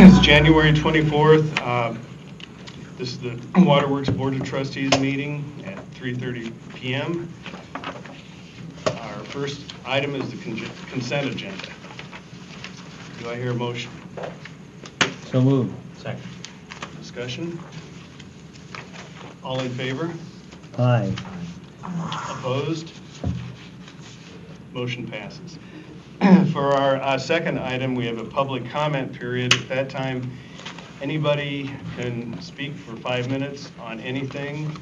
It's January 24th. This is the Waterworks Board of Trustees meeting at 3:30 p.m. Our first item is the consent agenda. Do I hear a motion? So moved. Second. Discussion? All in favor? Aye. Opposed? Motion passes. For our second item, we have a public comment period. At that time, anybody can speak for 5 minutes on anything.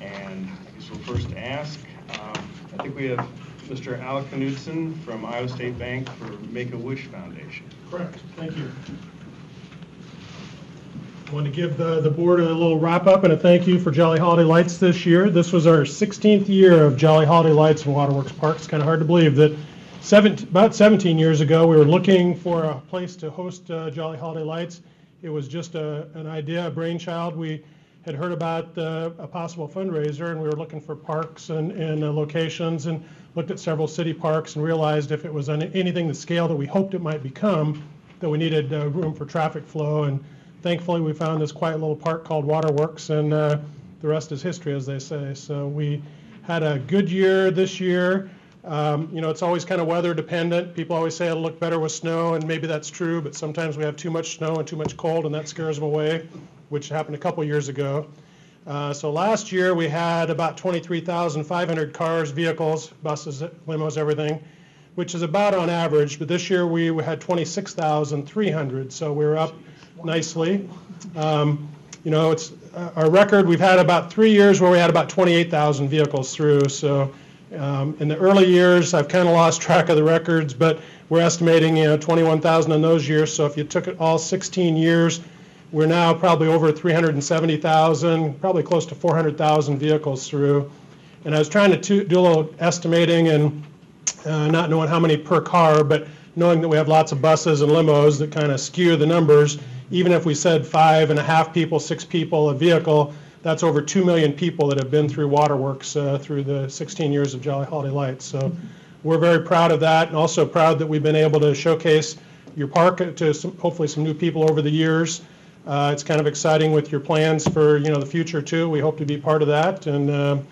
And I guess we'll first ask. I think we have Mr. Al Knudsen from Iowa State Bank for Make-A-Wish Foundation. Correct. Thank you. I want to give the board a little wrap up and a thank you for Jolly Holiday Lights this year. This was our 16th year of Jolly Holiday Lights in Waterworks Park. It's kind of hard to believe that about 17 years ago we were looking for a place to host Jolly Holiday Lights. It was just an idea, a brainchild. We had heard about a possible fundraiser, and we were looking for parks and locations, and looked at several city parks and realized if it was on anything the scale that we hoped it might become, that we needed room for traffic flow. And thankfully, we found this quiet little park called Waterworks, and the rest is history, as they say. So we had a good year this year. You know, it's always kind of weather dependent. People always say it'll look better with snow, and maybe that's true, but sometimes we have too much snow and too much cold, and that scares them away, which happened a couple years ago. So last year we had about 23,500 cars, vehicles, buses, limos, everything, which is about on average, but this year we had 26,300, so we were up nicely. You know, it's our record. We've had about 3 years where we had about 28,000 vehicles through. So in the early years, I've kind of lost track of the records, but we're estimating 21,000 in those years. So if you took it all 16 years, we're now probably over 370,000, probably close to 400,000 vehicles through. And I was trying to do a little estimating and not knowing how many per car, but knowing that we have lots of buses and limos that kind of skew the numbers. Even if we said 5.5 people, 6 people a vehicle, that's over 2 million people that have been through Waterworks through the 16 years of Jolly Holiday Lights. So we're very proud of that, and also proud that we've been able to showcase your park to hopefully some new people over the years. It's kind of exciting with your plans for the future too. We hope to be part of that, and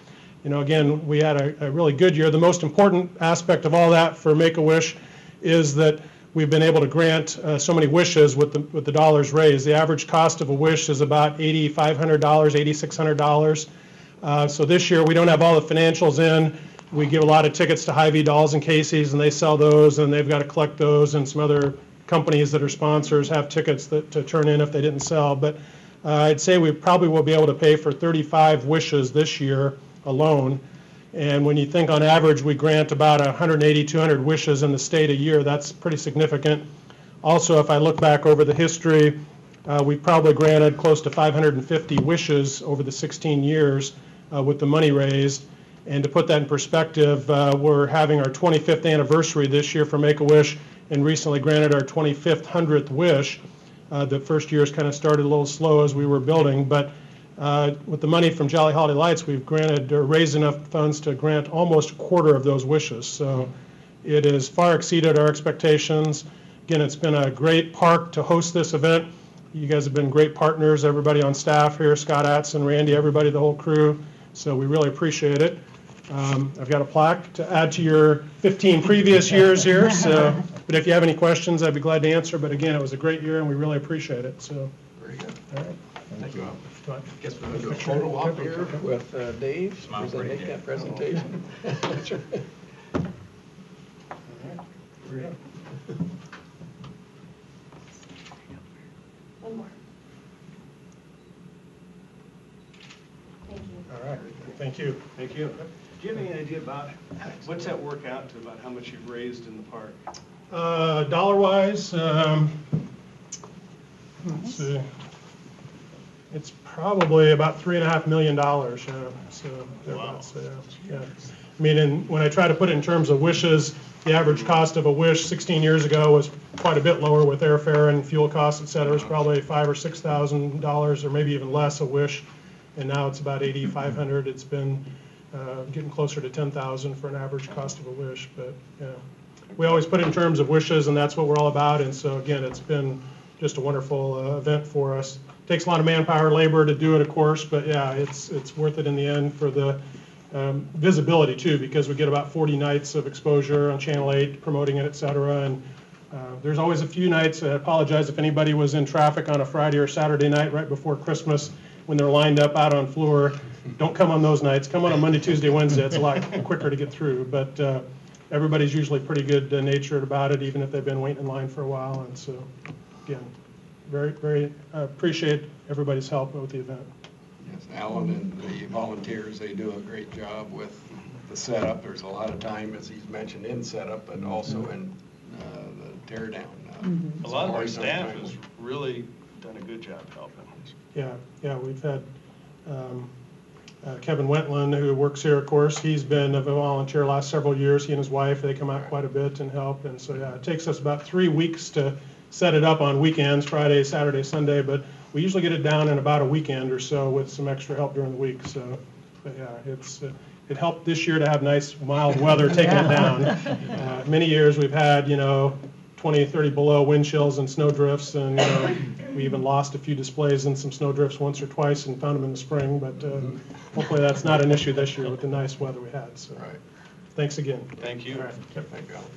again, we had a really good year. The most important aspect of all that for Make-A-Wish is that we've been able to grant so many wishes with the dollars raised. The average cost of a wish is about $8,500, $8,600. So this year we don't have all the financials in. We give a lot of tickets to Hy-Vee Dolls and Casey's, and they sell those, and they've got to collect those, and some other companies that are sponsors have tickets to turn in if they didn't sell. But I'd say we probably will be able to pay for 35 wishes this year alone. And when you think on average we grant about 180, 200 wishes in the state a year, that's pretty significant. Also, if I look back over the history, we probably granted close to 550 wishes over the 16 years with the money raised. And to put that in perspective, we're having our 25th anniversary this year for Make-A-Wish, and recently granted our 25th 100th wish. The first years kind of started a little slow as we were building, but with the money from Jolly Holiday Lights, we've granted or raised enough funds to grant almost a quarter of those wishes. So it has far exceeded our expectations. Again, it's been a great park to host this event. You guys have been great partners, everybody on staff here, Scott Atson, Randy, everybody, the whole crew. So we really appreciate it. I've got a plaque to add to your 15 previous years here. So, but if you have any questions, I'd be glad to answer. But again, it was a great year, and we really appreciate it. So, Very good. all right. Thank you. I Guess we're going to do a photo op here with Dave as I make that presentation. One more. Thank you. All right. Thank you. Thank you. Do you have any idea about what's that work out to, about how much you've raised in the park? Dollar-wise, let's see. It's probably about $3.5 million. Yeah. So wow. Yeah. I mean, when I try to put it in terms of wishes, the average cost of a wish 16 years ago was quite a bit lower with airfare and fuel costs, et cetera. It's probably $5,000 or $6,000 or maybe even less a wish, and now it's about $8,500. It's been getting closer to $10,000 for an average cost of a wish. But yeah, we always put it in terms of wishes, and that's what we're all about. And so again, it's been just a wonderful event for us. Takes a lot of manpower, labor to do it, of course, but yeah, it's worth it in the end for the visibility too, because we get about 40 nights of exposure on Channel 8 promoting it, et cetera. And there's always a few nights, I apologize if anybody was in traffic on a Friday or Saturday night right before Christmas when they're lined up out on floor. Don't come on those nights. Come on Monday, Tuesday, Wednesday. It's a lot quicker to get through. But everybody's usually pretty good natured about it, even if they've been waiting in line for a while. And so, again, very appreciate everybody's help with the event. Yes, Alan and the volunteers, they do a great job with the setup. There's a lot of time, as he's mentioned, in setup, but also in the tear down. A lot of our staff has really done a good job helping. Yeah, we've had Kevin Wentland, who works here, of course. He's been a volunteer last several years. He and his wife, they come out quite a bit and help. And so, yeah, it takes us about 3 weeks to set it up on weekends, Friday, Saturday, Sunday, but we usually get it down in about a weekend or so with some extra help during the week. So, but yeah, it helped this year to have nice mild weather taking it down. Many years we've had, 20, 30 below wind chills and snow drifts, and we even lost a few displays in some snow drifts once or twice and found them in the spring, but hopefully that's not an issue this year with the nice weather we had. So, Right. Thanks again. Thank you. All right. Yep. Thank you, Alan.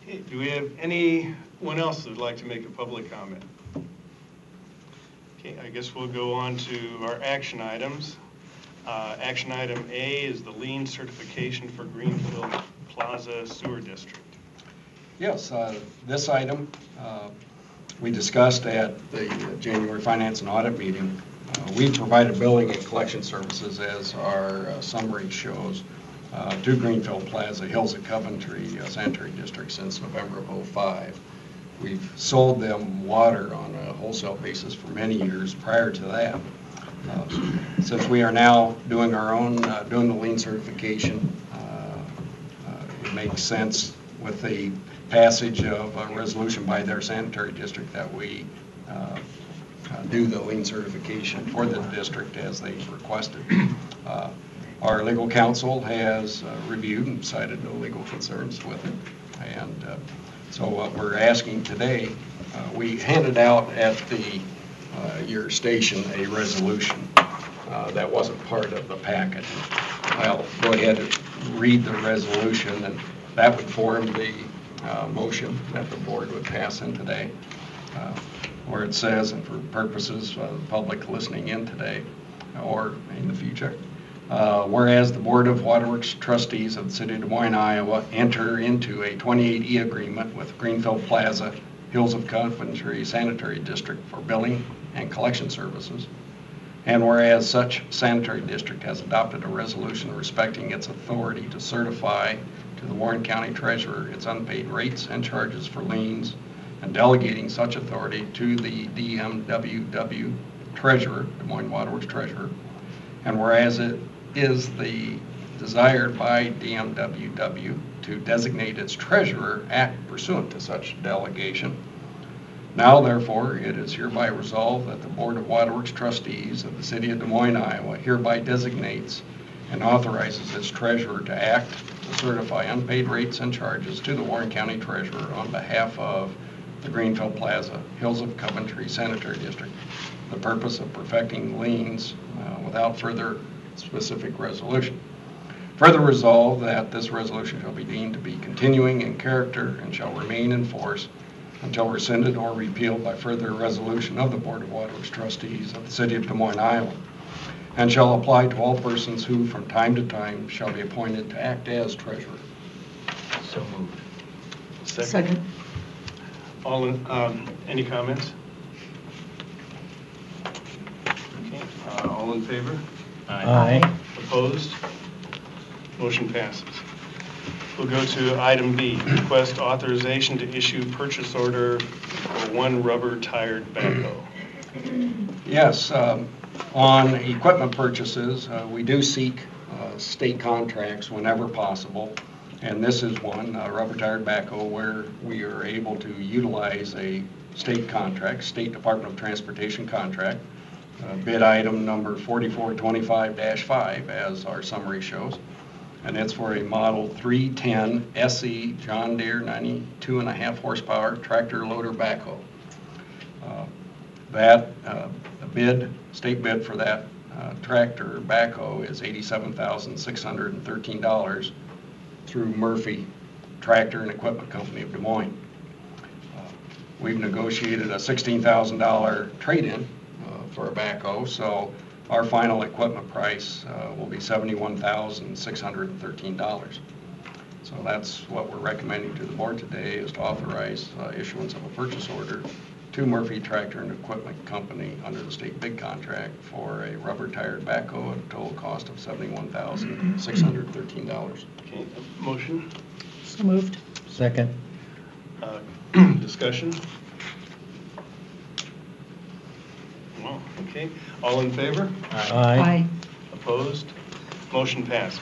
Okay, do we have anyone else that would like to make a public comment? Okay, I guess we'll go on to our action items. Action item A is the Lien certification for Greenfield Plaza Sewer District. Yes, this item we discussed at the January Finance and Audit meeting. We provided billing and collection services, as our summary shows, to Greenfield Plaza, Hills of Coventry Sanitary District since November of '05. We've sold them water on a wholesale basis for many years prior to that. Since we are now doing our own, doing the lien certification, it makes sense with the passage of a resolution by their sanitary district that we do the lien certification for the district as they requested. Our legal counsel has reviewed and cited no legal concerns with it. And so what we're asking today, we handed out at your station a resolution that wasn't part of the packet. I'll go ahead and read the resolution, and that would form the motion that the board would pass in today, where it says, and for purposes of the public listening in today or in the future, whereas the Board of Waterworks Trustees of the City of Des Moines, Iowa enter into a 28E agreement with Greenfield Plaza, Hills of Coventry Sanitary District for billing and collection services, and whereas such sanitary district has adopted a resolution respecting its authority to certify to the Warren County Treasurer its unpaid rates and charges for liens, and delegating such authority to the DMWW Treasurer, Des Moines Water Works Treasurer, and whereas it is the desired by DMWW to designate its treasurer act pursuant to such delegation. Now, therefore, it is hereby resolved that the Board of Waterworks Trustees of the City of Des Moines, Iowa hereby designates and authorizes its treasurer to act to certify unpaid rates and charges to the Warren County Treasurer on behalf of the Greenfield Plaza, Hills of Coventry Sanitary District, the purpose of perfecting liens without further specific resolution. Further resolved that this resolution shall be deemed to be continuing in character and shall remain in force until rescinded or repealed by further resolution of the Board of Waterworks Trustees of the City of Des Moines, Iowa, and shall apply to all persons who from time to time shall be appointed to act as treasurer. So moved. Second. Any comments? Okay, all in favor? Aye. Opposed? Motion passes. We'll go to item B, request authorization to issue purchase order for one rubber-tired backhoe. Yes, on equipment purchases, we do seek state contracts whenever possible, and this is one, rubber-tired backhoe, where we are able to utilize a state contract, State Department of Transportation contract, bid item number 4425-5, as our summary shows. And it's for a model 310 SE John Deere 92.5 horsepower tractor loader backhoe. The state bid for that tractor backhoe is $87,613 through Murphy Tractor and Equipment Company of Des Moines. We've negotiated a $16,000 trade-in for a backhoe, so our final equipment price will be $71,613. So that's what we're recommending to the board today, is to authorize issuance of a purchase order to Murphy Tractor and Equipment Company under the state bid contract for a rubber-tired backhoe at a total cost of $71,613. Okay, motion, So moved. Second. discussion? Well, okay, all in favor? Aye. Opposed? Motion passes.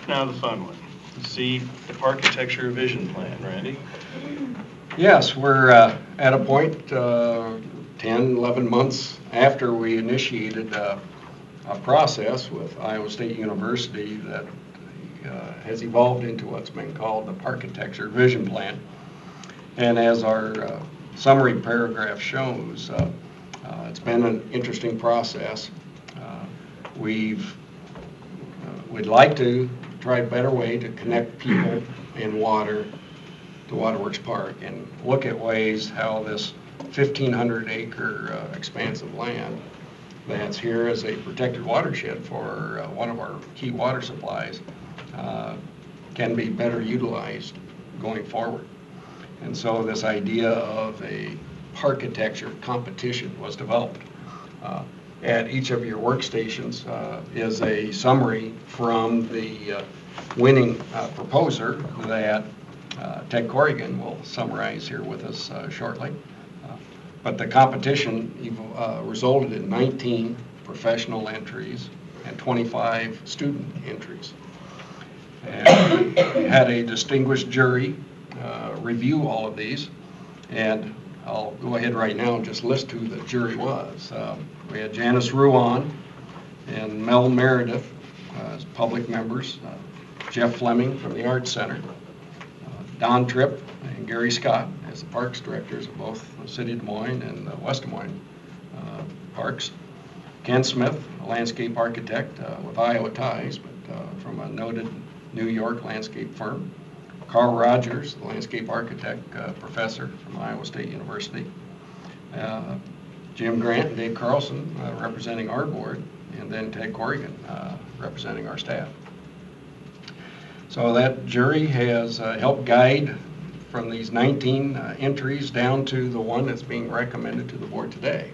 Now the fun one. See the architecture vision plan, Randy? Yes, we're at a point 10, 11 months after we initiated a process with Iowa State University that has evolved into what's been called the architecture vision plan. And as our summary paragraph shows, it's been an interesting process. We'd like to try a better way to connect people and water to Waterworks Park and look at ways how this 1,500-acre expanse of land that's here as a protected watershed for one of our key water supplies can be better utilized going forward. And so this idea of a architecture competition was developed. At each of your workstations is a summary from the winning proposer that Ted Corrigan will summarize here with us shortly. But the competition resulted in 19 professional entries and 25 student entries. And we had a distinguished jury review all of these, and I'll go ahead right now and just list who the jury was. We had Janice Ruan and Mel Meredith as public members, Jeff Fleming from the Arts Center, Don Tripp and Gary Scott as the parks directors of both the City of Des Moines and the West Des Moines parks, Ken Smith, a landscape architect with Iowa ties, but from a noted New York landscape firm, Carl Rogers, the landscape architect professor from Iowa State University, Jim Grant and Dave Carlson representing our board, and then Ted Corrigan representing our staff. So that jury has helped guide from these 19 entries down to the one that's being recommended to the board today.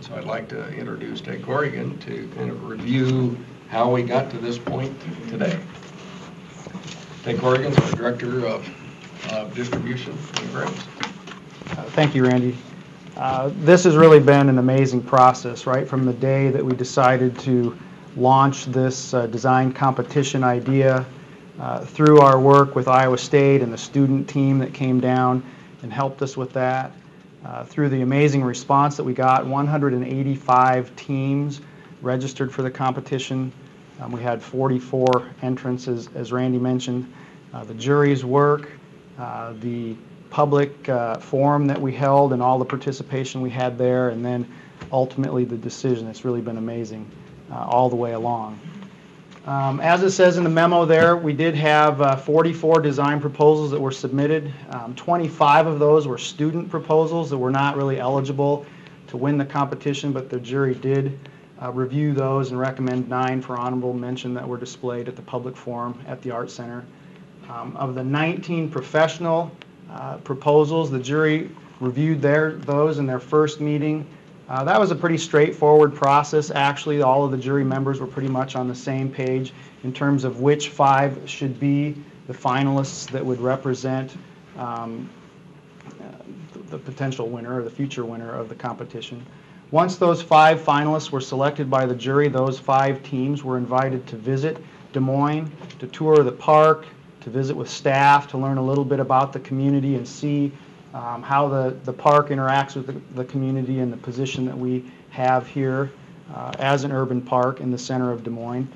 So I'd like to introduce Ted Corrigan to kind of review how we got to this point today. Ted Corrigan's our Director of Distribution and Grounds. Thank you, Randy. This has really been an amazing process, right? From the day that we decided to launch this design competition idea, through our work with Iowa State and the student team that came down and helped us with that, through the amazing response that we got. 185 teams registered for the competition. We had 44 entrants, as Randy mentioned. The jury's work, the public forum that we held and all the participation we had there, and then ultimately the decision. It's really been amazing all the way along. As it says in the memo there, we did have 44 design proposals that were submitted. 25 of those were student proposals that were not really eligible to win the competition, but the jury did review those and recommend 9 for honorable mention that were displayed at the public forum at the Art Center. Of the 19 professional proposals, the jury reviewed those in their first meeting. That was a pretty straightforward process. Actually, all of the jury members were pretty much on the same page in terms of which 5 should be the finalists that would represent the potential winner or the future winner of the competition. Once those 5 finalists were selected by the jury, those 5 teams were invited to visit Des Moines, to tour the park, to visit with staff, to learn a little bit about the community and see how the park interacts with the community and the position that we have here as an urban park in the center of Des Moines.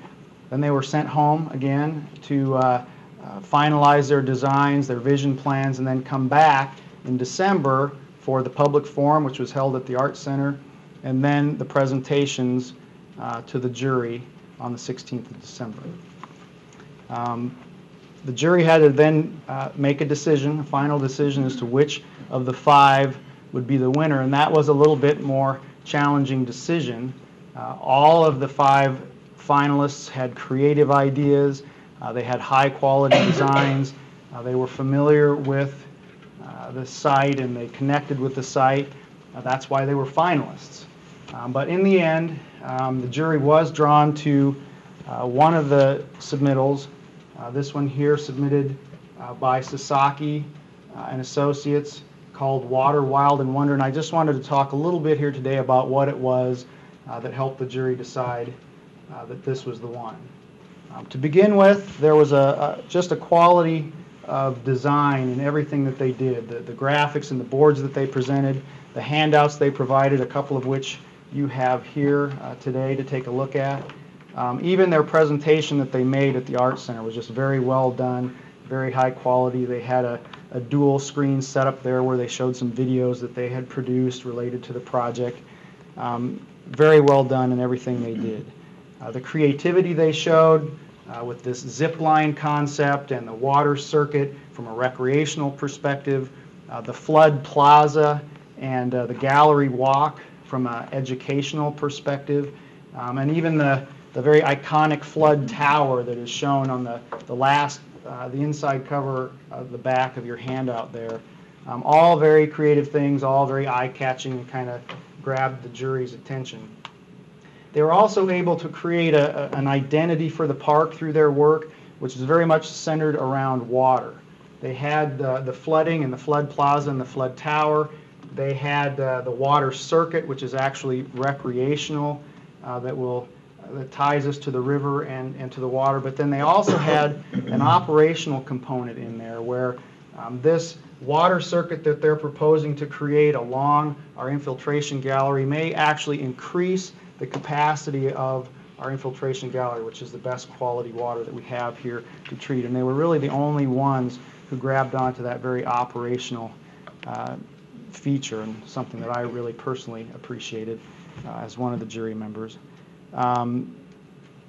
Then they were sent home again to finalize their designs, their vision plans, and then come back in December for the public forum, which was held at the Art Center, and then the presentations to the jury on the 16th of December. The jury had to then make a decision, a final decision as to which of the 5 would be the winner, and that was a little bit more challenging decision. All of the 5 finalists had creative ideas, they had high quality designs, they were familiar with the site and they connected with the site. That's why they were finalists. But in the end, the jury was drawn to one of the submittals. This one here submitted by Sasaki and Associates, called Water, Wild, and Wonder. And I just wanted to talk a little bit here today about what it was that helped the jury decide that this was the one. To begin with, there was just a quality of design in everything that they did. The graphics and the boards that they presented, the handouts they provided, a couple of which you have here today to take a look at. Even their presentation that they made at the Art Center was just very well done, very high quality. They had a dual screen setup there where they showed some videos that they had produced related to the project. Very well done in everything they did. The creativity they showed with this zip line concept and the water circuit from a recreational perspective, the flood plaza and the gallery walk from an educational perspective, and even the very iconic flood tower that is shown on the inside cover of the back of your handout there. All very creative things, all very eye-catching, and kind of grabbed the jury's attention. They were also able to create an identity for the park through their work, which is very much centered around water. They had the flooding and the flood plaza and the flood tower. They had the water circuit, which is actually recreational, that ties us to the river and to the water. But then they also had an operational component in there where this water circuit that they're proposing to create along our infiltration gallery may actually increase the capacity of our infiltration gallery, which is the best quality water that we have here to treat. And they were really the only ones who grabbed onto that very operational feature, and something that I really personally appreciated as one of the jury members.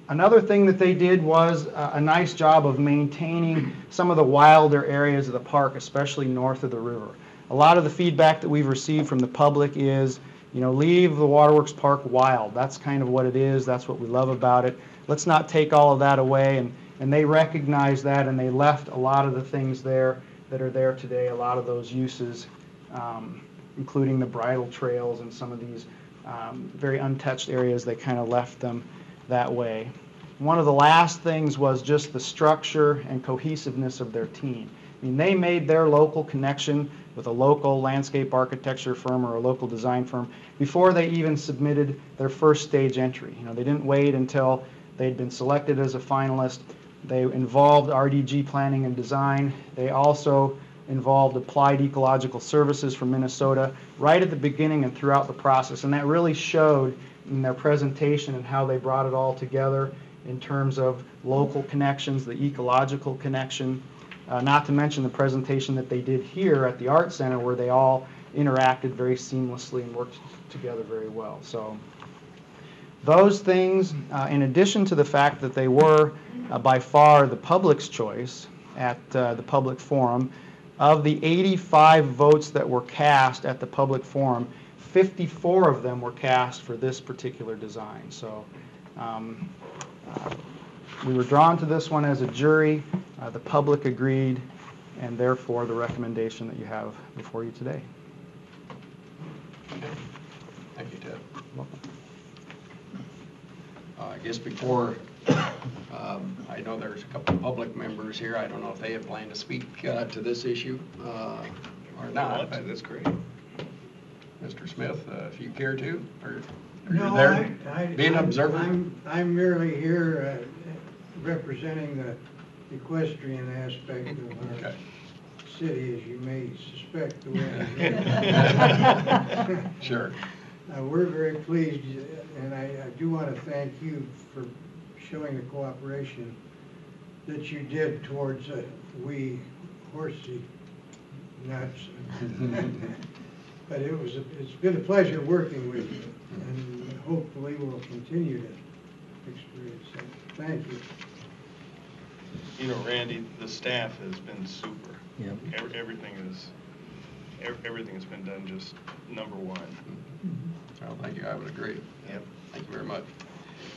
Another thing that they did was a nice job of maintaining some of the wilder areas of the park, especially north of the river. A lot of the feedback that we've received from the public is, leave the Waterworks Park wild. That's kind of what it is. That's what we love about it. Let's not take all of that away. And they recognize that, and they left a lot of the things there that are there today, a lot of those uses, including the bridle trails and some of these very untouched areas. They kind of left them that way. One of the last things was just the structure and cohesiveness of their team. I mean, they made their local connection with a local landscape architecture firm or a local design firm before they even submitted their first stage entry. They didn't wait until they'd been selected as a finalist. They involved RDG planning and design. They also involved Applied Ecological Services from Minnesota right at the beginning and throughout the process. And that really showed in their presentation and how they brought it all together in terms of local connections, the ecological connection, not to mention the presentation that they did here at the Art Center, where they all interacted very seamlessly and worked together very well. So those things, in addition to the fact that they were by far the public's choice at the public forum, of the 85 votes that were cast at the public forum, 54 of them were cast for this particular design. So we were drawn to this one as a jury. The public agreed, and therefore the recommendation that you have before you today. Thank you, Ted. Welcome. I guess before, I know there's a couple of public members here. I don't know if they have planned to speak to this issue or not. That's great. Mr. Smith, if you care to, or No, you're there, be an observer. I'm merely here representing the equestrian aspect of our city, as you may suspect the way I live. Sure. We're very pleased, and I do want to thank you for showing the cooperation that you did towards we horsey nuts. But it's been a pleasure working with you, and hopefully we'll continue to experience that. Thank you. You know, Randy, the staff has been super. Yep. Everything has been done just number one. Well, thank you, I would agree. Yep. Thank you very much.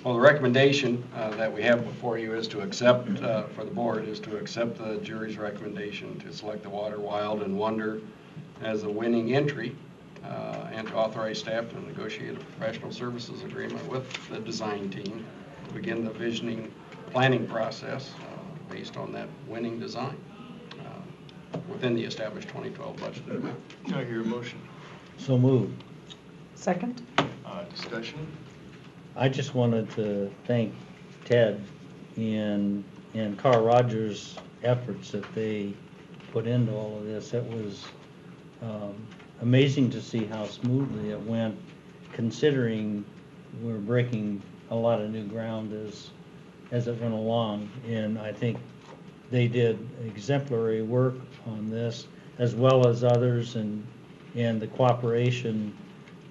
Well, the recommendation that we have before you is to accept, for the board, is to accept the jury's recommendation to select the Water, Wild, and Wonder as the winning entry, and to authorize staff to negotiate a professional services agreement with the design team to begin the visioning planning process based on that winning design within the established 2012 budget amount. Do I hear a motion? So moved. Second? Discussion? I just wanted to thank Ted and Carl Rogers' efforts that they put into all of this. It was amazing to see how smoothly it went, considering we're breaking a lot of new ground as it went along. And I think they did exemplary work on this, as well as others, and the cooperation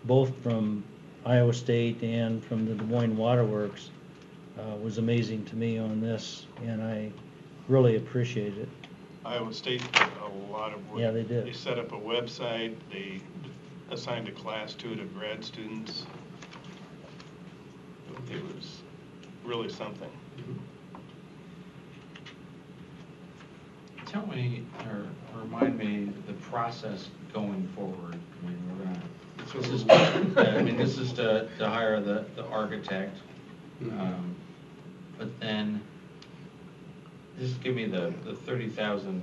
both from Iowa State and from the Des Moines Water Works was amazing to me on this, and I really appreciate it. Iowa State did a lot of work. Yeah, they did. They set up a website, they assigned a class to it of grad students. It was really something. Tell me, or remind me, the process going forward. I mean, we're gonna, this is to hire the architect, but then just give me the 30,000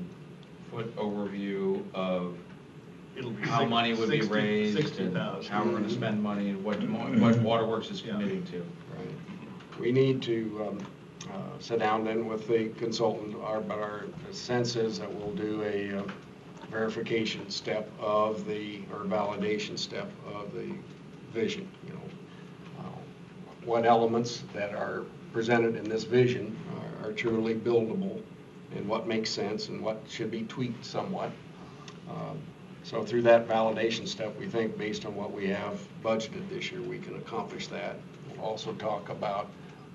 foot overview of It'll be how money would be raised, and 60,000. how we're going to spend money, and what Waterworks is committing to. Right. We need to sit down then with the consultant, but our sense is that we'll do a verification step of or validation step of the vision. You know, what elements that are presented in this vision are truly buildable, and what makes sense and what should be tweaked somewhat. So through that validation step, we think based on what we have budgeted this year, we can accomplish that. We'll also talk about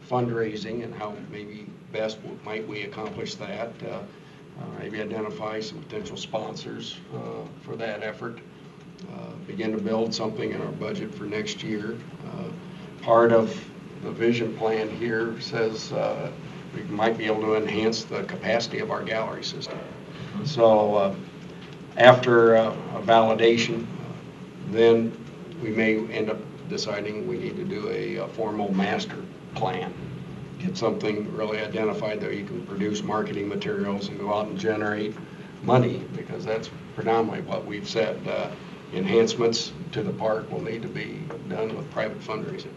fundraising and how maybe best might we accomplish that. Maybe identify some potential sponsors for that effort. Begin to build something in our budget for next year. Part of the vision plan here says we might be able to enhance the capacity of our gallery system. So after a validation, then we may end up deciding we need to do a formal master plan. Get something really identified that you can produce marketing materials and go out and generate money, because that's predominantly what we've said. Enhancements to the park will need to be done with private fundraising.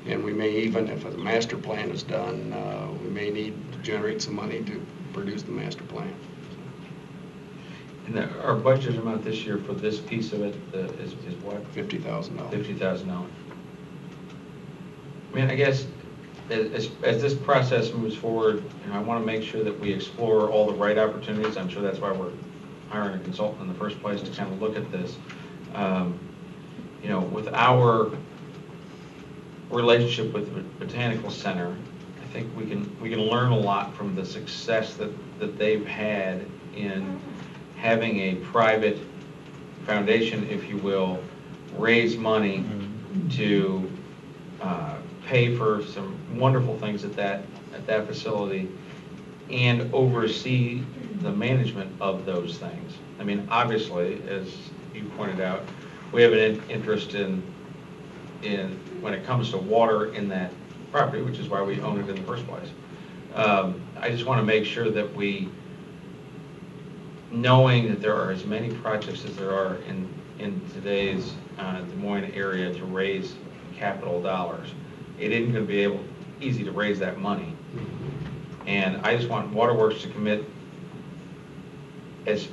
And we may even, if a master plan is done, we may need to generate some money to produce the master plan. And our budget amount this year for this piece of it is what? $50,000. $50,000. I mean, I guess as this process moves forward, I want to make sure that we explore all the right opportunities. I'm sure that's why we're hiring a consultant in the first place, to kind of look at this. With our relationship with the Botanical Center, I think we can learn a lot from the success that they've had in having a private foundation, if you will, raise money to pay for some wonderful things at that facility and oversee the management of those things. I mean, obviously, as you pointed out, we have an interest in when it comes to water in that property, which is why we own it in the first place. I just want to make sure that we, knowing that there are as many projects as there are in today's Des Moines area to raise capital dollars, it isn't going to be easy to raise that money. And I just want Waterworks to commit as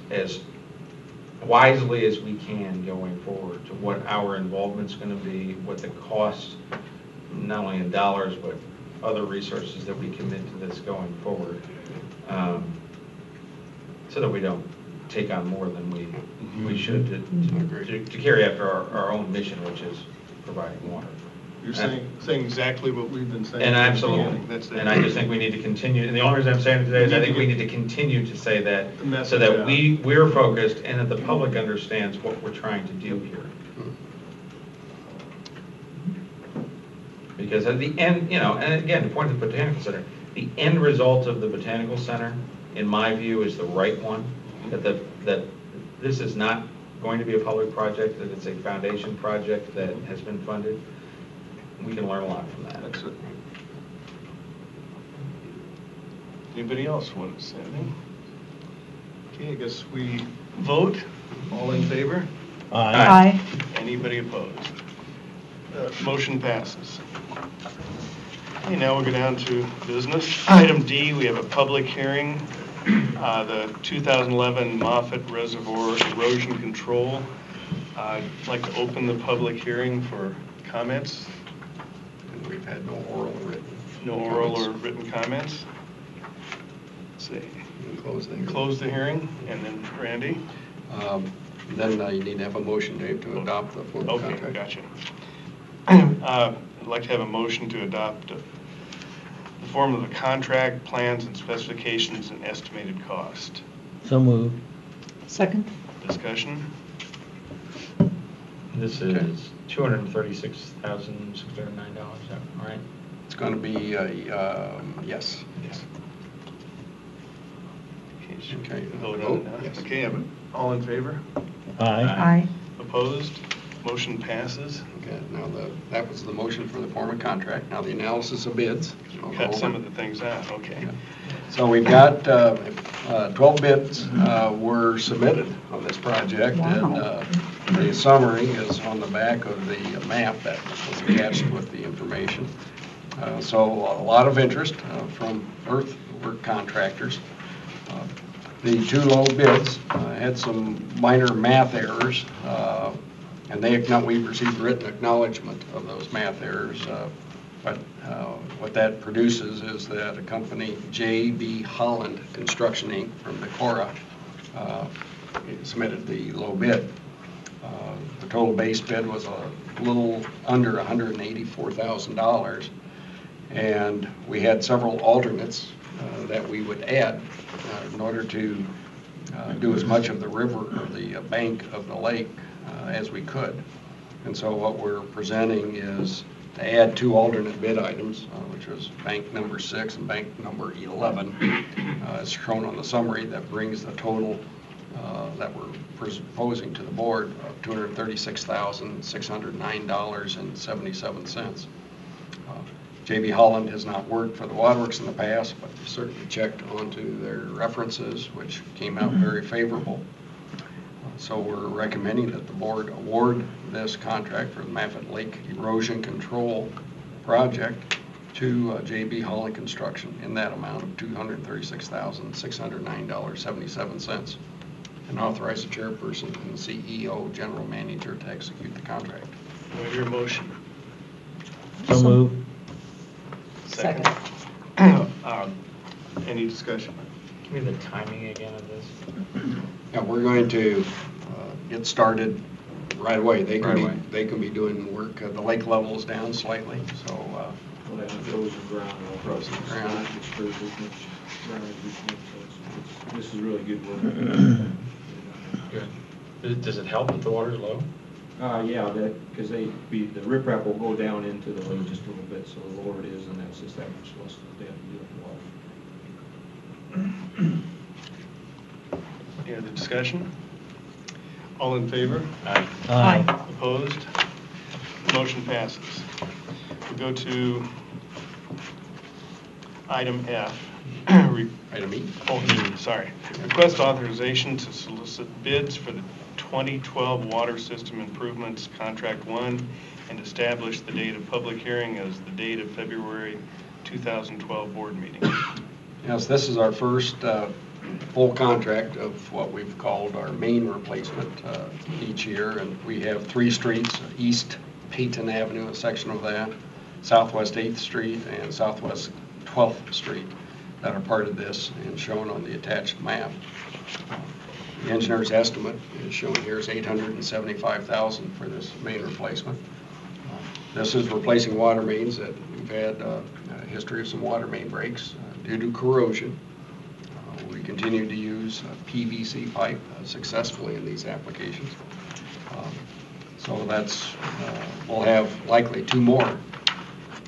wisely as we can going forward to what our involvement's going to be, what the cost, not only in dollars, but other resources that we commit to this going forward, so that we don't take on more than we should to carry after our own mission, which is providing water. You're saying exactly what we've been saying. And from the absolutely. beginning. That's it. And I just think we need to continue, and the only reason I'm saying it today is I think we need to continue to say that, The message so that out. we're focused and that the public understands what we're trying to do here. Because at the end, and again, to point to the Botanical Center, the end result of the Botanical Center, in my view, is the right one. That this is not going to be a public project, that it's a foundation project that has been funded. We can learn a lot from that. That's it. Anybody else want to say anything? Okay, I guess we vote. All in favor? Aye. Anybody opposed? Motion passes. Okay, now we'll go down to business. Item D, we have a public hearing. The 2011 Moffat Reservoir Erosion Control. I'd like to open the public hearing for comments. And we've had no oral or written. No oral or written comments. Let's see. Close the hearing. Close the hearing, and then Randy. Then you need to have a motion, Dave, to adopt the formal Okay, contract. gotcha. I'd like to have a motion to adopt the form of the contract, plans and specifications and estimated cost. So moved. Second? Discussion? This is $236,609, is that right? It's going to be, yes. Yes. Okay. Vote on it Vote? now. Yes. Okay, all in favor? Aye. Opposed? Motion passes. Okay, now that was the motion for the form of contract. Now the analysis of bids. I'll go Cut some over. of the things out, okay. So we've got 12 bids were submitted on this project. Wow. And the summary is on the back of the map that was attached with the information. So a lot of interest from earthwork contractors. The two low bids had some minor math errors, and we've received written acknowledgement of those math errors. But what that produces is that a company, J.B. Holland Construction Inc. from Decorah, submitted the low bid. The total base bid was a little under $184,000, and we had several alternates that we would add in order to do as much of the river or the bank of the lake as we could. And so what we're presenting is to add two alternate bid items, which was bank number 6 and bank number 11, as shown on the summary. That brings the total that we're proposing to the board of $236,609.77. J.B. Holland has not worked for the waterworks in the past, but we certainly checked onto their references, which came out very favorable. So we're recommending that the board award this contract for the Moffat Lake Erosion Control Project to J.B. Holland Construction in that amount of $236,609.77, and authorize the chairperson and CEO, general manager to execute the contract. Do I hear a motion? So moved. Second. Any discussion? Give me the timing again of this. Yeah, we're going to get started right away. They Right away. can be doing work. The lake level is down slightly, so Well, they have frozen ground. Frozen ground. Not disturbed as much ground as we think, so this is really good work. Good. Does it help that the water's low? Yeah, because the riprap will go down into the lake just a little bit, so the lower it is, and that's just that much less than they have to do with the water. Any other discussion? All in favor? Aye. Opposed? Motion passes. We'll go to item F. item E. Sorry. Request authorization to solicit bids for the 2012 Water System Improvements Contract 1 and establish the date of public hearing as the date of February 2012 board meeting. Yes, this is our first full contract of what we've called our main replacement each year, and we have 3 streets: East Peyton Avenue, a section of that, Southwest 8th Street, and Southwest 12th Street that are part of this and shown on the attached map. The engineer's estimate is shown here is $875,000 for this main replacement. This is replacing water mains that we've had a history of some water main breaks due to corrosion. We continue to use PVC pipe successfully in these applications. So that's, we'll have likely 2 more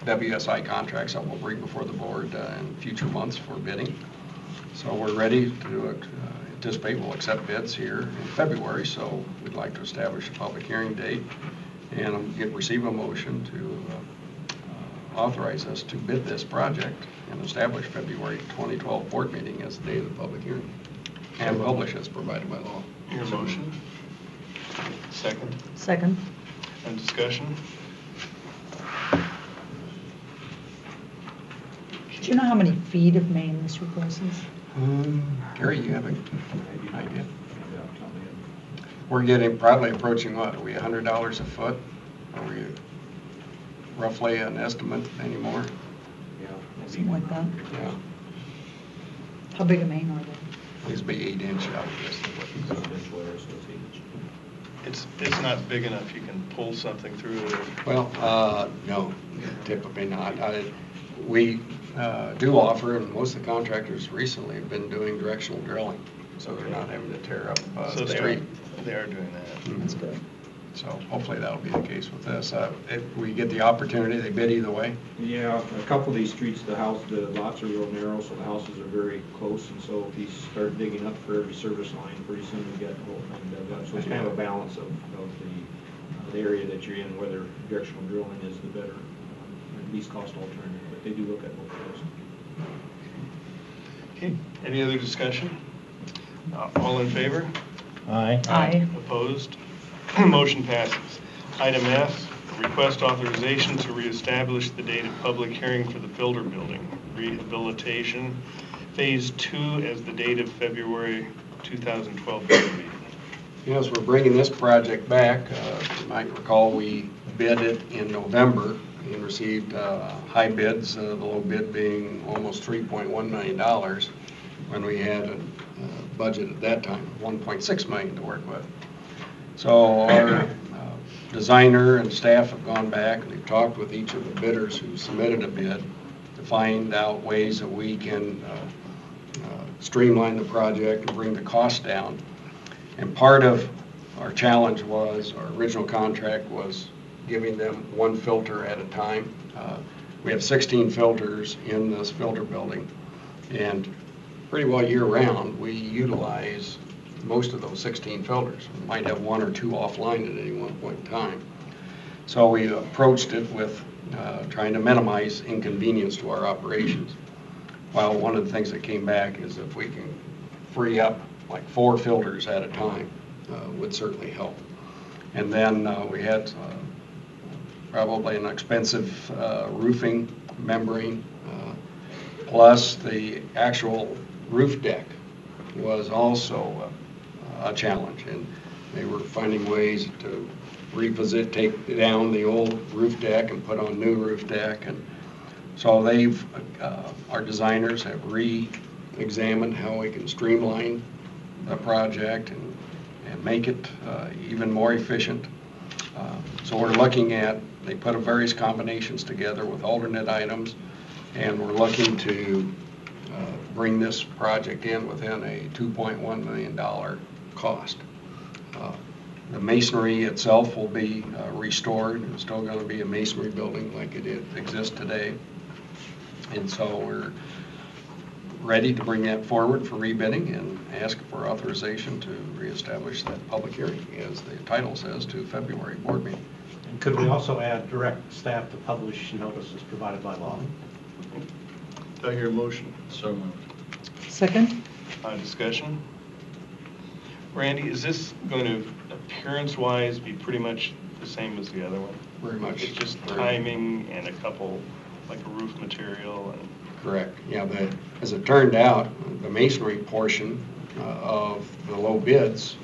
WSI contracts that we'll bring before the board in future months for bidding. So we're ready to anticipate we'll accept bids here in February, so we'd like to establish a public hearing date and receive a motion to authorize us to bid this project and establish February 2012 board meeting as the date of the public hearing and publish as provided by law. Your motion? Second? Second. And discussion? Do you know how many feet of main this replaces? Gary, you have an idea? We're getting probably approaching what? Are we $100 a foot? Are we roughly an estimate anymore? Something like that. Yeah. How big a main are they? These be 8-inch, I would guess. It's not big enough you can pull something through it. Well, no, typically not. We do offer, and most of the contractors recently have been doing directional drilling, so they're not having to tear up So the street. they are doing that. That's good. So hopefully that'll be the case with this. If we get the opportunity, they bid either way. Yeah, a couple of these streets, the lots are real narrow, so the houses are very close, and so if you start digging up for every service line, pretty soon you get the whole thing dug up. So it's kind of a balance of the area that you're in, whether directional drilling is the better, least cost alternative, but they do look at both of those. Okay, any other discussion? All in favor? Aye. Aye. Opposed? Motion passes. Item F, request authorization to reestablish the date of public hearing for the filter building rehabilitation, Phase 2, as the date of February 2012 board meeting. Yes, we're bringing this project back. You might recall we bid it in November and received high bids, the low bid being almost $3.1 million when we had a budget at that time of $1.6 million to work with. So our designer and staff have gone back and they've talked with each of the bidders who submitted a bid to find out ways that we can streamline the project and bring the cost down. And part of our challenge was, our original contract was giving them 1 filter at a time. We have 16 filters in this filter building, and pretty well year-round we utilize most of those 16 filters. We might have 1 or 2 offline at any one point in time. So we approached it with trying to minimize inconvenience to our operations. Well, one of the things that came back is if we can free up like 4 filters at a time would certainly help. And then we had probably an expensive roofing membrane, plus the actual roof deck was also a challenge, and they were finding ways to take down the old roof deck and put on new roof deck. And so our designers have re-examined how we can streamline the project and make it even more efficient. So we're looking at, they put various combinations together with alternate items, and we're looking to bring this project in within a $2.1 million cost. The masonry itself will be restored. It's still going to be a masonry building like it exists today. And so we're ready to bring that forward for rebidding and ask for authorization to reestablish that public hearing, as the title says, to February board meeting. And could we also add direct staff to publish notices provided by law? Do I hear a motion? So moved. Second? Discussion? Randy, is this going to, appearance-wise, be pretty much the same as the other one? Very much. It's just timing and a couple, like a roof material and... Correct. Yeah, as it turned out, the masonry portion of the low bids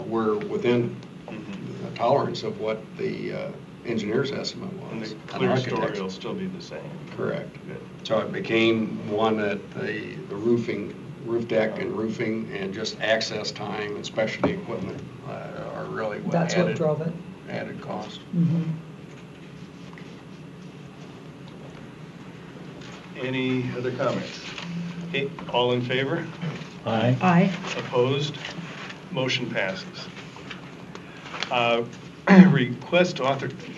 were within the tolerance of what the engineer's estimate was. And the an clear story architect's. will still be the same. Correct. Good. So it became one that the roofing roof deck and roofing and just access time and specialty equipment are really what That's what drove it. added cost. Any other comments? Okay, all in favor? Aye. Aye. Opposed? Motion passes.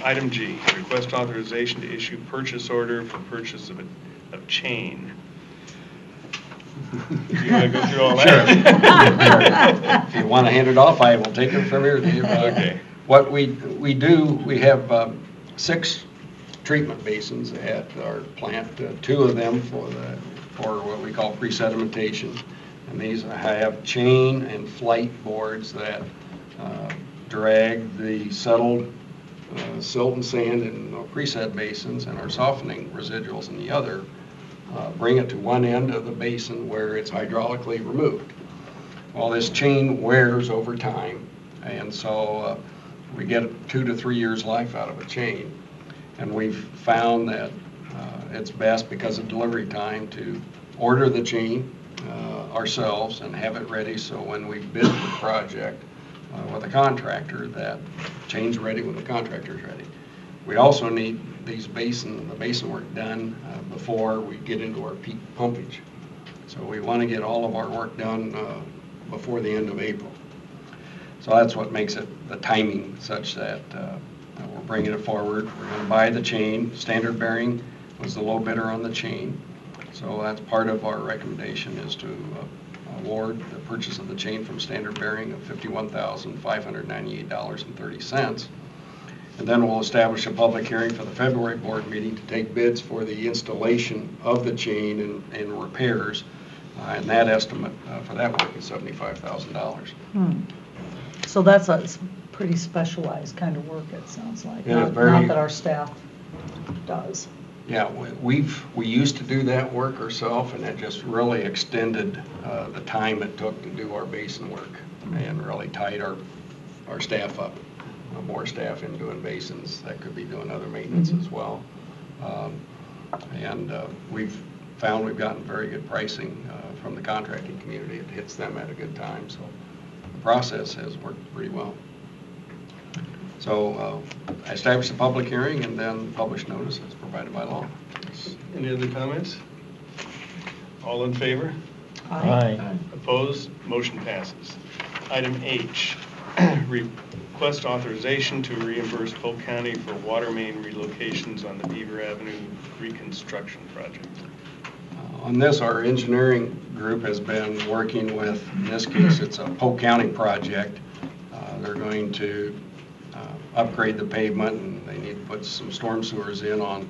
Item G, request authorization to issue purchase order for purchase of chain. Do you want to go through all that? If you want to hand it off, I will take it from here, Dave. Okay. What we do, we have 6 treatment basins at our plant, 2 of them for what we call pre-sedimentation. And these have chain and flight boards that drag the settled silt and sand in the pre-sed basins and our softening residuals in the other, bring it to one end of the basin where it's hydraulically removed. Well, this chain wears over time, and so we get 2 to 3 years life out of a chain. And we've found that it's best, because of delivery time, to order the chain ourselves and have it ready, so when we bid the project with a contractor, that chain's ready when the contractor's ready. We also need the basin work done before we get into our peak pumpage. So we want to get all of our work done before the end of April. So that's what makes it the timing such that we're bringing it forward. We're going to buy the chain. Standard Bearing was the low bidder on the chain. So that's part of our recommendation, is to award the purchase of the chain from Standard Bearing of $51,598.30. And then we'll establish a public hearing for the February board meeting to take bids for the installation of the chain and repairs. And that estimate for that work is $75,000. So that's a pretty specialized kind of work, it sounds like. Yeah, Not that our staff does. Yeah, we used to do that work ourselves, and that just really extended the time it took to do our basin work and really tied our staff up. More staff in doing basins that could be doing other maintenance as well. We've found we've gotten very good pricing from the contracting community. It hits them at a good time, so the process has worked pretty well. So I established a public hearing and then published notice as provided by law. Any other comments? All in favor? Aye. Opposed? Motion passes. Item H, request authorization to reimburse Polk County for water main relocations on the Beaver Avenue reconstruction project. On this, our engineering group has been working with, in this case, it's a Polk County project. They're going to upgrade the pavement, and they need to put some storm sewers in on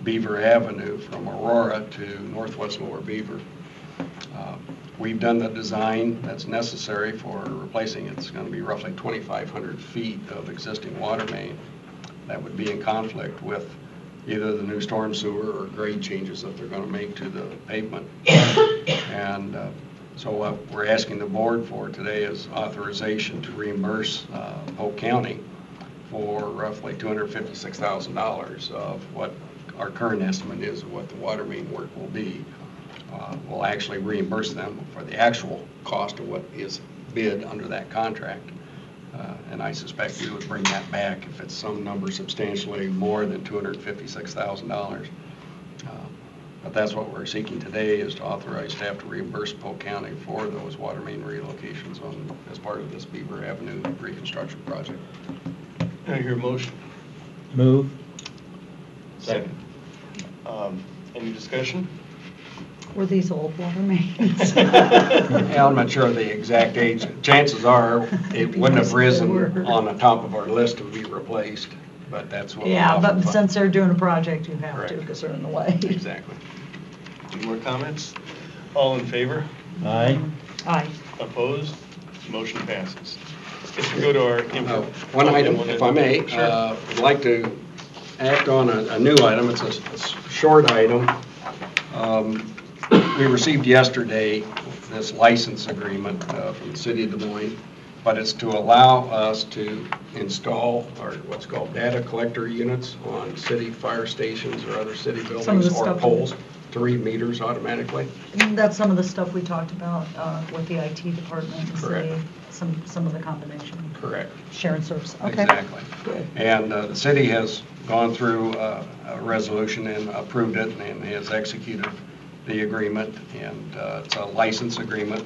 Beaver Avenue from Aurora to northwest Lower Beaver. We've done the design that's necessary for replacing it. It's going to be roughly 2,500 feet of existing water main that would be in conflict with either the new storm sewer or grade changes that they're going to make to the pavement. And so what we're asking the board for today is authorization to reimburse Polk County for roughly $256,000 of what our current estimate is of what the water main work will be. We'll actually reimburse them for the actual cost of what is bid under that contract. And I suspect we would bring that back if it's some number substantially more than $256,000. But that's what we're seeking today, is to authorize staff to reimburse Polk County for those water main relocations as part of this Beaver Avenue reconstruction project. I hear a motion. Move. Second. Any discussion? Were these old water mains? Yeah, I'm not sure of the exact age. Chances are it wouldn't have risen on the top of our list to be replaced, but that's what. Yeah, but since they're doing a project, you have to, Correct. because they're in the way. Exactly. Any more comments? All in favor? Aye. Aye. Opposed? Motion passes. If we go to our... One item, if I may, Sure. I'd like to act on a new item. It's a short item. We received yesterday this license agreement from the city of Des Moines, but it's to allow us to install what's called data collector units on city fire stations or other city Some of buildings the or stuff poles. 3 meters automatically. And that's some of the stuff we talked about with the IT department and Correct. city, some of the combination. Correct. Sharing service, okay. Exactly. Good. And the city has gone through a resolution and approved it and has executed the agreement. And it's a license agreement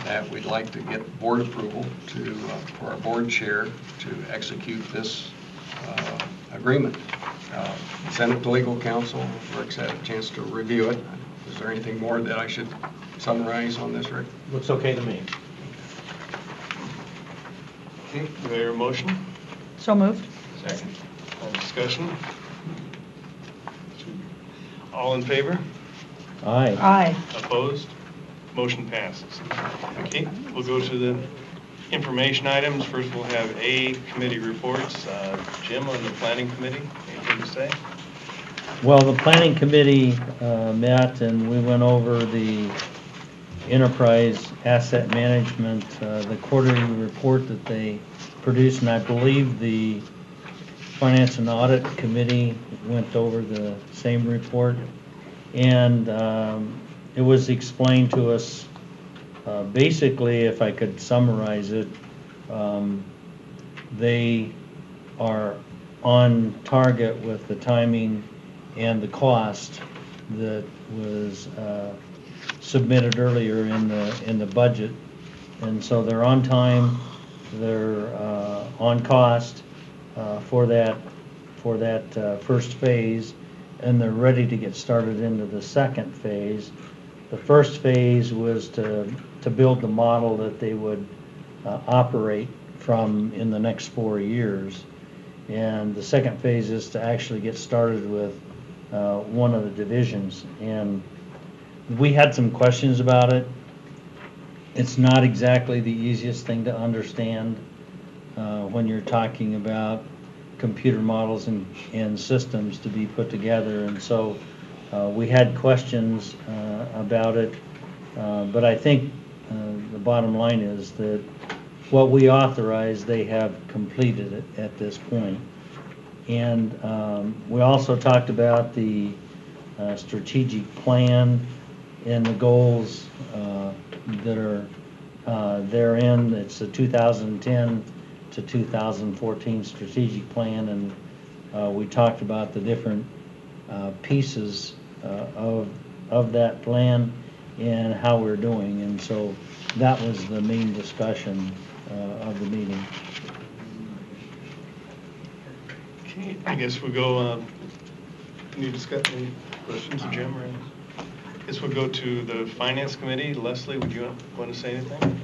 that we'd like to get board approval to, for our board chair to execute this agreement. Send it to legal counsel. Rick's had a chance to review it. Is there anything more that I should summarize on this, Rick? Looks okay to me. Okay, do I hear a motion? So moved. Second. Discussion? All in favor? Aye. Aye. Opposed? Motion passes. Okay, we'll go to the information items. First, we'll have A, committee reports. Jim, on the planning committee, anything to say? Well, the planning committee met and we went over the enterprise asset management, the quarterly report that they produced, and I believe the finance and audit committee went over the same report. And it was explained to us, basically, if I could summarize it, they are on target with the timing and the cost that was submitted earlier in the budget. And so they're on time, they're on cost for that first phase, and they're ready to get started into the second phase. The first phase was to build the model that they would operate from in the next 4 years. And the second phase is to actually get started with one of the divisions. And we had some questions about it. It's not exactly the easiest thing to understand when you're talking about computer models and systems to be put together. And so we had questions about it, but I think the bottom line is that what we authorized, they have completed it at this point. And we also talked about the strategic plan and the goals that are therein. It's the 2010 to 2014 strategic plan, and we talked about the different pieces of that plan and how we're doing. And so that was the main discussion of the meeting. Okay, I guess we'll go, any questions, Jim? Or I guess we'll go to the finance committee. Leslie, would you want to say anything?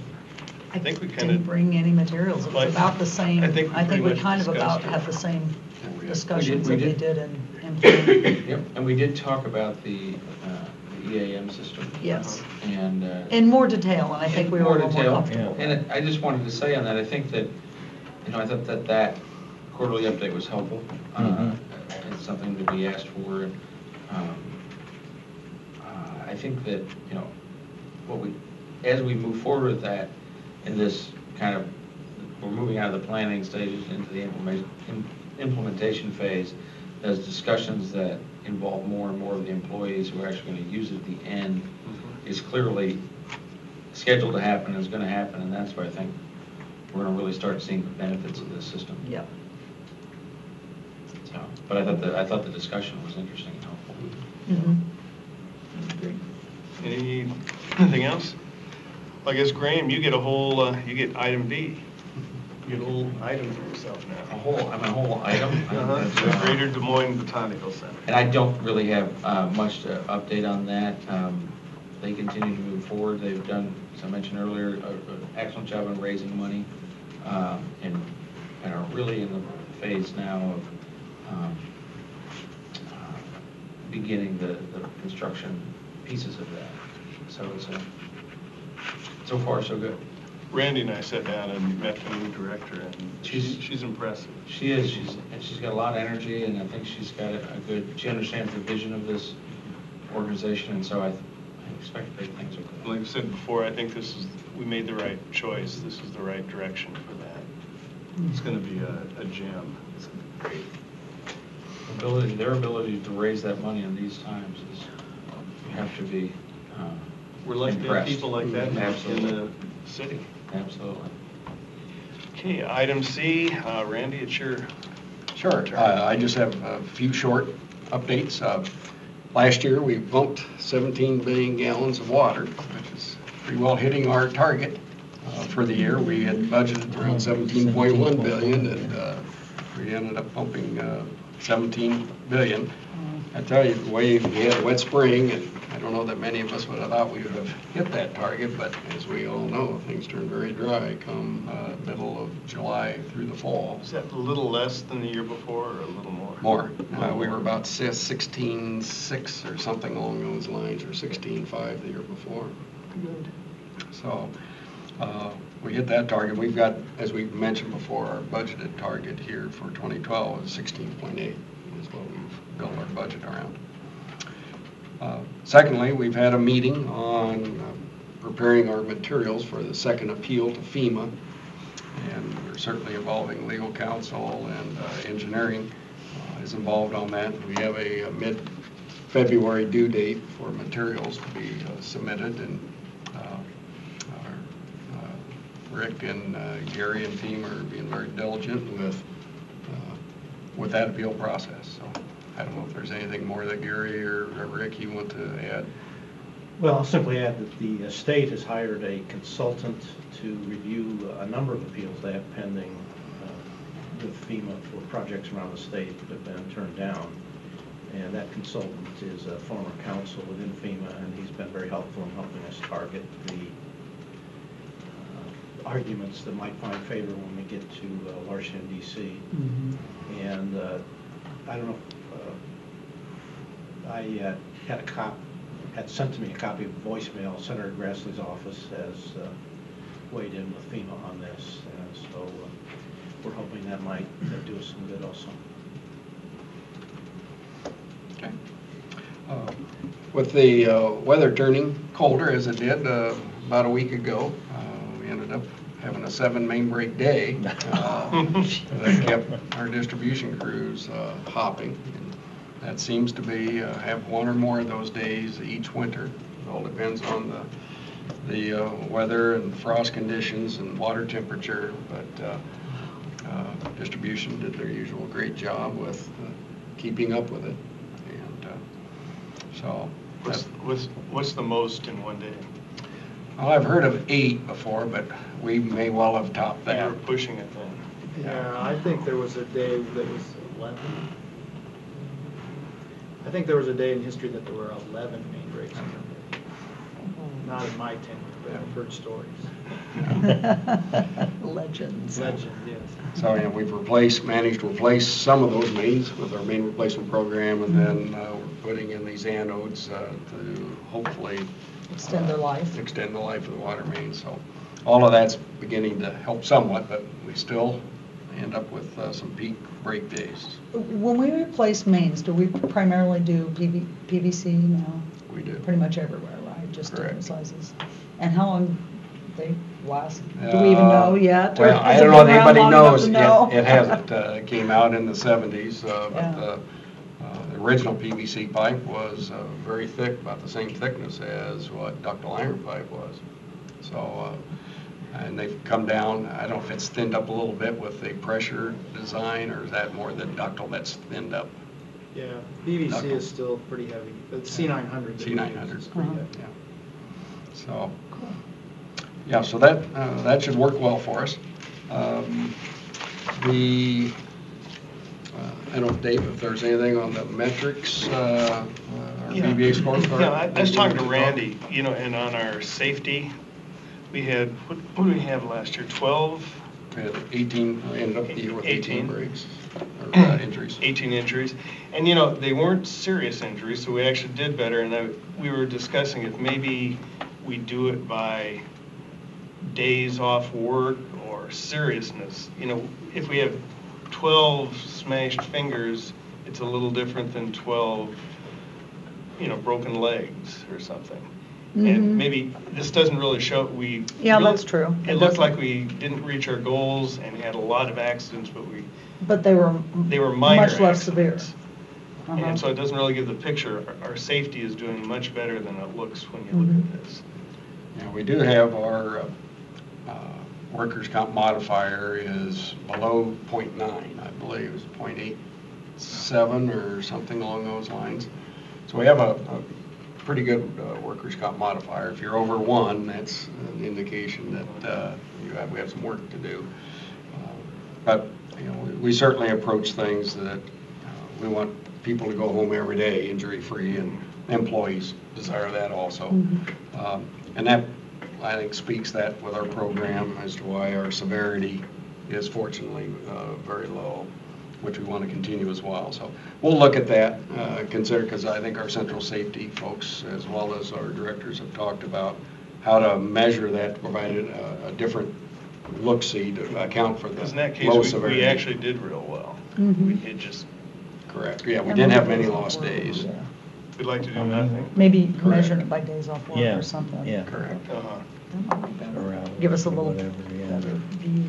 I think we kind Didn't of, bring any materials. It was about the same. I think we pretty we much kind of discussed about it. had the same We discussions we that they did. did in planning. Yep, and we did talk about the EAM system. Yes. And. In more detail, and I think we were a little more detail. comfortable. And I just wanted to say on that, I think that, I thought that quarterly update was helpful. It's something that we asked for. And, I think that, as we move forward with that, in this kind of, we're moving out of the planning stages into the implementation phase, there's discussions that involve more and more of the employees who are actually going to use it at the end is clearly scheduled to happen, is going to happen, and that's where I think we're going to really start seeing the benefits of this system. Yep. So, but I thought the discussion was interesting and helpful. anything else? Well, I guess, Graham, you get a whole, you get item B. You get a whole item for yourself now. I'm a whole item. The Greater Des Moines Botanical Center. And I don't really have much to update on that. They continue to move forward. They've done, as I mentioned earlier, an excellent job on raising money, and are really in the phase now of beginning the construction pieces of that. So it's so far so good. Randy and I sat down and met the new director, and she's impressive. She is. She's got a lot of energy, and I think she's got she understands the vision of this organization, and so I expect big things will come. Like I said before, I think we made the right choice. This is the right direction for that. It's going to be a gem. It's going to be great. their ability to raise that money in these times is, you have to be We're lucky to have impressed. people like that in the Absolutely. city. Absolutely. Okay, item C, Randy, it's your Sure. I just have a few short updates. Last year, we pumped 17 billion gallons of water, which is pretty well hitting our target for the year. We had budgeted around 17.1 billion, and we ended up pumping 17 billion. I tell you, the way we had a wet spring, and I don't know that many of us would have thought we would have hit that target, but as we all know, things turned very dry come middle of July through the fall. Is that a little less than the year before or a little more? More. We were about 16.6 or something along those lines, or 16.5 the year before. Good. So we hit that target. We've got, as we mentioned before, our budgeted target here for 2012 is 16.8 is what we've built our budget around. Secondly, we've had a meeting on preparing our materials for the second appeal to FEMA, and we're certainly involving legal counsel, and engineering is involved on that. We have a mid-February due date for materials to be submitted, and Rick and Gary and team are being very diligent with that appeal process. So I don't know if there's anything more that Gary or Rick you want to add. Well, I'll simply add that the state has hired a consultant to review a number of appeals they have pending with FEMA for projects around the state that have been turned down. And that consultant is a former counsel within FEMA, and he's been very helpful in helping us target the arguments that might find favor when we get to Washington, D.C. And I don't know if I had sent to me a copy of a voicemail. Senator Grassley's office has weighed in with FEMA on this, and so we're hoping that might do us some good also. Okay. With the weather turning colder as it did about a week ago, we ended up having a 7 main break day that kept our distribution crews hopping. And that seems to be have one or more of those days each winter. It all depends on the weather and frost conditions and water temperature, but distribution did their usual great job with keeping up with it. And so What's the most in one day? well, I've heard of 8 before, but we may well have topped You that. were pushing it then. Yeah, I think there was a day that was 11. I think there was a day in history that there were 11 main breaks in one day. Not in my tenure, but I've heard stories. Legends. Legend, yes. So, yeah, we've managed to replace some of those mains with our main replacement program, and then we're putting in these anodes to hopefully Extend their life. extend the life of the water main. So all of that's beginning to help somewhat, but we still end up with some peak break days. When we replace mains, do we primarily do PVC now? We do. Pretty much everywhere, right? Just different Correct. sizes. And how long they last? Do we even know yet? Or Well, I has it don't know if been around anybody long enough knows. to know? It hasn't. It came out in the 70s, but Yeah. the original PVC pipe was very thick, about the same thickness as what ductile iron pipe was. So, and they've come down. I don't know if it's thinned up a little bit with the pressure design, or is that more the ductile that's thinned up? Yeah, PVC is still pretty heavy. The C900. that we use C900 is pretty Uh-huh. heavy. Yeah. So, yeah, so that should work well for us. I don't know, Dave, if there's anything on the metrics, our PBA scorecard. Yeah, I was talking to Randy, and on our safety, we had, what did we have last year, 12? We had 18, we ended up the year with 18 18. breaks, or injuries. 18 injuries. And, they weren't serious injuries, so we actually did better. And we were discussing if maybe we do it by days off work or seriousness. If we have 12 smashed fingers, it's a little different than 12, broken legs or something. And maybe this doesn't really show, Yeah, that's true. It looked like we didn't reach our goals and had a lot of accidents, but But they were minor much less severe. accidents. And so it doesn't really give the picture. Our safety is doing much better than it looks when you look at this. Yeah, we do have our workers' comp modifier is below 0.9, I believe, it's 0.87 or something along those lines. So we have a pretty good workers' comp modifier. If you're over 1, that's an indication that we have some work to do. But we certainly approach things that we want people to go home every day injury-free, and employees desire that also. And that, I think, speaks that with our program as to why our severity is fortunately very low, which we want to continue as well. So we'll look at that, consider, because I think our central safety folks, as well as our directors, have talked about how to measure that to provide a different look-see to account for the Because in that low case, severity. we actually did real well. It just, Correct. Yeah, we didn't have many lost days. Yeah. we'd like to do nothing. Maybe Correct. measuring it by days off work Yeah, or something. yeah. Correct. Uh-huh. That might be better. Around Give us a or little whatever, yeah. better view.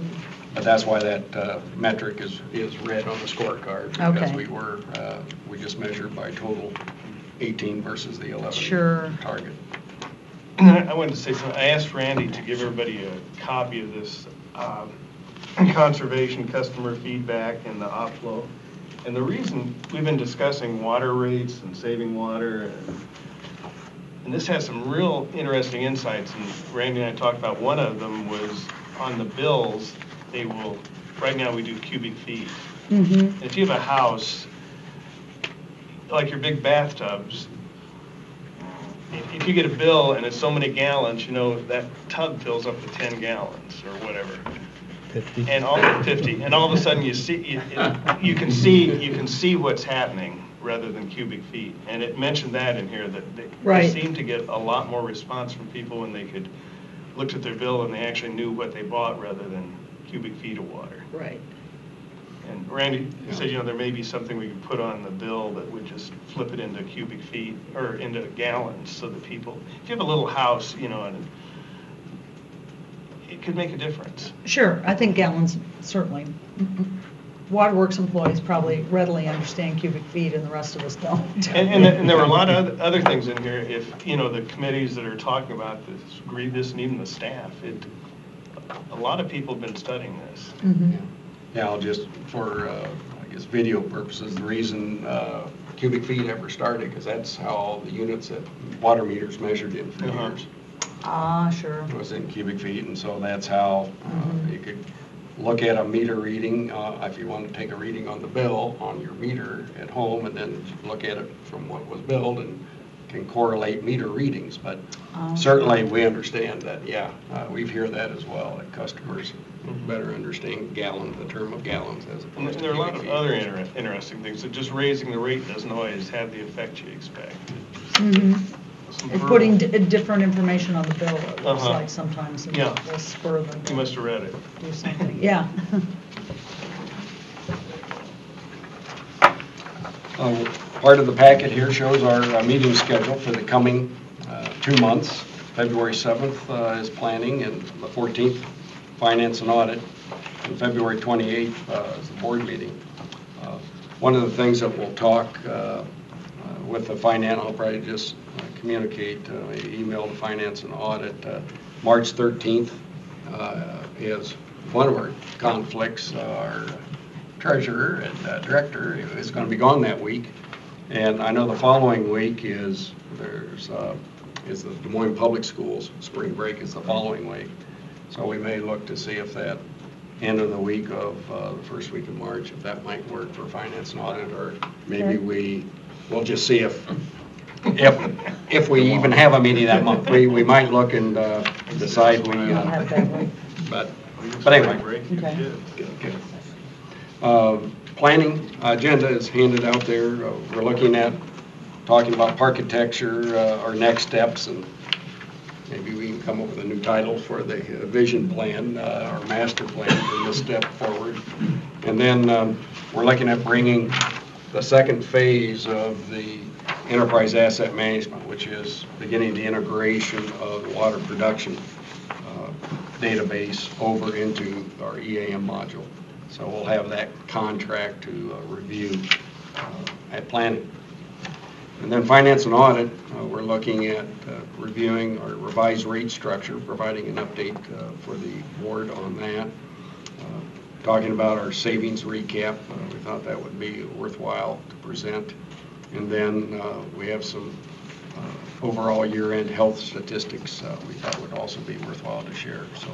But that's why that metric is red on the scorecard, because Okay. we just measured by total 18 versus the 11 Sure. target. I wanted to say something. I asked Randy to give everybody a copy of this conservation customer feedback and the opflow. And the reason, we've been discussing water rates and saving water, and this has some real interesting insights. And Randy and I talked about one of them was on the bills, they will, right now we do cubic feet. If you have a house, like your big bathtubs, if you get a bill and it's so many gallons, that tub fills up to 10 gallons or whatever. 50. And all 50, and all of a sudden you can see what's happening rather than cubic feet. And it mentioned that in here, that they Right. seem to get a lot more response from people when they could looked at their bill and they actually knew what they bought rather than cubic feet of water. Right. And Randy said, there may be something we could put on the bill that would just flip it into cubic feet or into gallons, so that people, if you have a little house, and it could make a difference. Sure, I think gallons, certainly. Waterworks employees probably readily understand cubic feet, and the rest of us don't. And there were a lot of other things in here. If, the committees that are talking about this read this, and even the staff, a lot of people have been studying this. Yeah, I'll just, for, I guess, video purposes, the reason cubic feet ever started, because that's how the units that water meters measured in for years. Ah, sure. It was in cubic feet, and so that's how you could look at a meter reading, if you want to take a reading on the bill on your meter at home, and then look at it from what was billed, and can correlate meter readings. But certainly we understand that, we hear that as well, that customers better understand the term of gallons as And opposed to there are a lot cubic of feet. other interesting things. So just raising the rate doesn't always have the effect you expect. Some And verbal- putting different information on the bill, it looks Uh-huh. like sometimes, and Yeah. will spur them You to must have read it. do something. Yeah. Part of the packet here shows our meeting schedule for the coming 2 months. February 7th is planning, and the 14th, finance and audit, and February 28th is the board meeting. One of the things that we'll talk with the finance, I'll probably just communicate, email to finance and audit. March 13th is one of our conflicts. Our treasurer and director is going to be gone that week, and I know the following week is the Des Moines Public Schools spring break is the following week, so we may look to see if that end of the week of the first week of March, if that might work for finance and audit, or maybe we'll just see if we even have a meeting that month. We might look and decide we. Have that way. But anyway. Break, you Okay. did. Planning agenda is handed out there. We're looking at talking about architecture, our next steps, and maybe we can come up with a new title for the vision plan, our master plan for this step forward. And then we're looking at bringing the second phase of the enterprise asset management, which is beginning the integration of the water production database over into our EAM module. So we'll have that contract to review at planning. And then finance and audit, we're looking at reviewing our revised rate structure, providing an update for the board on that. Talking about our savings recap, we thought that would be worthwhile to present. And then we have some overall year-end health statistics we thought would also be worthwhile to share. So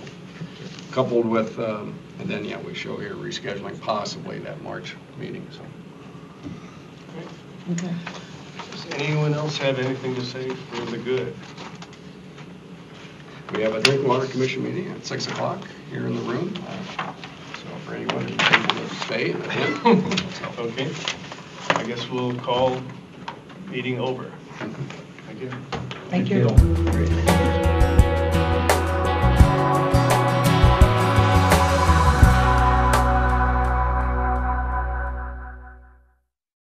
coupled with, and then yeah, we show here rescheduling possibly that March meeting. So. Okay. Does anyone else have anything to say for the good? We have a drinking water commission meeting at 6 o'clock here in the room. So for anyone who's able to stay, attend. Okay. I guess we'll call meeting over. Thank you. Thank you.